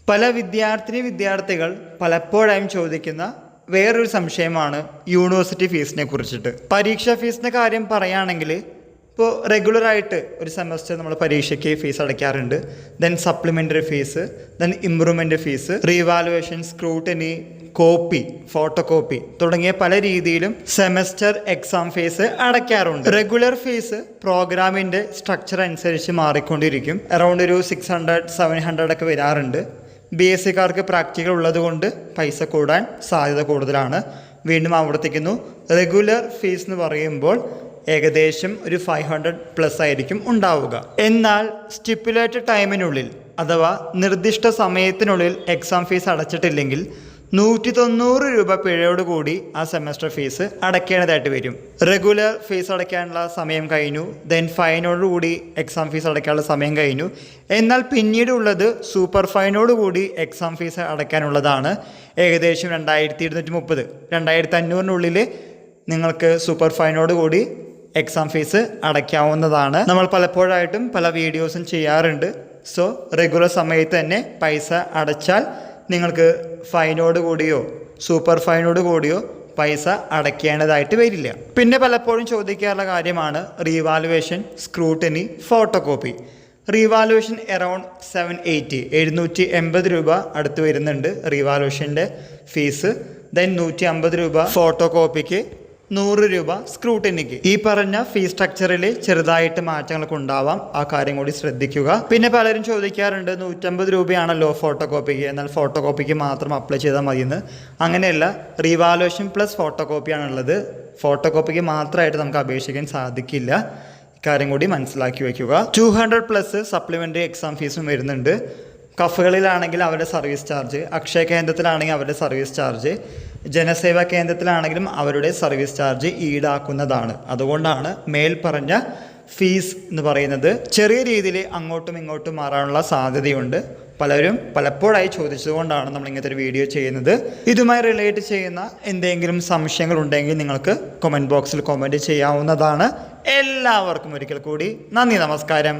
പല വിദ്യാർത്ഥികൾ പലപ്പോഴായും ചോദിക്കുന്ന വേറൊരു സംശയമാണ് യൂണിവേഴ്സിറ്റി ഫീസിനെ കുറിച്ചിട്ട്. പരീക്ഷാ ഫീസിൻ്റെ കാര്യം പറയുകയാണെങ്കിൽ ഇപ്പോൾ റെഗുലറായിട്ട് ഒരു സെമസ്റ്റർ നമ്മൾ പരീക്ഷയ്ക്ക് ഫീസ് അടയ്ക്കാറുണ്ട്. Then supplementary fees, then improvement fees, revaluation, scrutiny, copy, photo copy തുടങ്ങിയ പല രീതിയിലും സെമസ്റ്റർ എക്സാം ഫീസ് അടയ്ക്കാറുണ്ട്. റെഗുലർ ഫീസ് പ്രോഗ്രാമിൻ്റെ സ്ട്രക്ചർ അനുസരിച്ച് മാറിക്കൊണ്ടിരിക്കും. അറൗണ്ട് ഒരു 600-700 ഒക്കെ വരാറുണ്ട്. BSc കാർക്ക് പ്രാക്ടിക്കൽ ഉള്ളത് കൊണ്ട് പൈസ കൂടാൻ സാധ്യത കൂടുതലാണ്. വീണ്ടും ആവർത്തിക്കുന്നു, റെഗുലർ ഫീസ് എന്ന് പറയുമ്പോൾ ഏകദേശം ഒരു 500+ ആയിരിക്കും ഉണ്ടാവുക. എന്നാൽ സ്റ്റിപ്പുലേറ്റഡ് ടൈമിനുള്ളിൽ അഥവാ നിർദ്ദിഷ്ട സമയത്തിനുള്ളിൽ എക്സാം ഫീസ് അടച്ചിട്ടില്ലെങ്കിൽ 190 രൂപ പിഴയോടുകൂടി ആ സെമസ്റ്റർ ഫീസ് അടയ്ക്കേണ്ടതായിട്ട് വരും. റെഗുലർ ഫീസ് അടയ്ക്കാനുള്ള സമയം കഴിഞ്ഞു, ദെൻ ഫൈനോടുകൂടി എക്സാം ഫീസ് അടയ്ക്കാനുള്ള സമയം കഴിഞ്ഞു. എന്നാൽ പിന്നീട് ഉള്ളത് സൂപ്പർ ഫൈനോടുകൂടി എക്സാം ഫീസ് അടയ്ക്കാനുള്ളതാണ്. ഏകദേശം 2230, 2500 നിങ്ങൾക്ക് സൂപ്പർ ഫൈനോടുകൂടി എക്സാം ഫീസ് അടയ്ക്കാവുന്നതാണ്. നമ്മൾ പലപ്പോഴായിട്ടും പല വീഡിയോസും ചെയ്യാറുണ്ട്. സോ റെഗുലർ സമയത്ത് തന്നെ പൈസ അടച്ചാൽ നിങ്ങൾക്ക് ഫൈനോട് കൂടിയോ സൂപ്പർ ഫൈനോട് കൂടിയോ പൈസ അടയ്ക്കേണ്ടതായിട്ട് വരില്ല. പിന്നെ പലപ്പോഴും ചോദിക്കാറുള്ള കാര്യമാണ് revaluation, scrutiny, photo copy. Revaluation around 780 രൂപ അടുത്ത് വരുന്നുണ്ട് റീവാലുവേഷൻ്റെ ഫീസ്. ദെൻ 150 രൂപ ഫോട്ടോ കോപ്പിക്ക്, 100 രൂപ സ്ക്രൂട്ടനിക്ക്. ഈ പറഞ്ഞ ഫീസ് സ്ട്രക്ചറിൽ ചെറുതായിട്ട് മാറ്റങ്ങളൊക്കെ ഉണ്ടാവാം. ആ കാര്യം കൂടി ശ്രദ്ധിക്കുക. പിന്നെ പലരും ചോദിക്കാറുണ്ട് 150 രൂപയാണല്ലോ ഫോട്ടോ കോപ്പിക്ക്, എന്നാൽ ഫോട്ടോ കോപ്പിക്ക് മാത്രം അപ്ലൈ ചെയ്താൽ മതിയെന്ന്. അങ്ങനെയല്ല, റീവാലുവേഷൻ പ്ലസ് ഫോട്ടോ കോപ്പിയാണുള്ളത്. ഫോട്ടോ കോപ്പിക്ക് മാത്രമായിട്ട് നമുക്ക് അപേക്ഷിക്കാൻ സാധിക്കില്ല. ഇക്കാര്യം കൂടി മനസ്സിലാക്കി വയ്ക്കുക. 200+ സപ്ലിമെൻ്ററി എക്സാം ഫീസും വരുന്നുണ്ട്. കഫകളിലാണെങ്കിൽ അവരുടെ സർവീസ് ചാർജ്, അക്ഷയ കേന്ദ്രത്തിലാണെങ്കിൽ അവരുടെ സർവീസ് ചാർജ്, ജനസേവാ കേന്ദ്രത്തിലാണെങ്കിലും അവരുടെ സർവീസ് ചാർജ് ഈടാക്കുന്നതാണ്. അതുകൊണ്ടാണ് മേൽ പറഞ്ഞ ഫീസ് എന്ന് പറയുന്നത് ചെറിയ രീതിയിൽ അങ്ങോട്ടും ഇങ്ങോട്ടും മാറാനുള്ള സാധ്യതയുണ്ട്. പലരും പലപ്പോഴായി ചോദിച്ചതുകൊണ്ടാണ് നമ്മൾ ഇങ്ങനത്തെ ഒരു വീഡിയോ ചെയ്യുന്നത്. ഇതുമായി റിലേറ്റ് ചെയ്യുന്ന എന്തെങ്കിലും സംശയങ്ങൾ ഉണ്ടെങ്കിൽ നിങ്ങൾക്ക് കമൻറ്റ് ബോക്സിൽ കമൻറ്റ് ചെയ്യാവുന്നതാണ്. എല്ലാവർക്കും ഒരിക്കൽ കൂടി നന്ദി, നമസ്കാരം.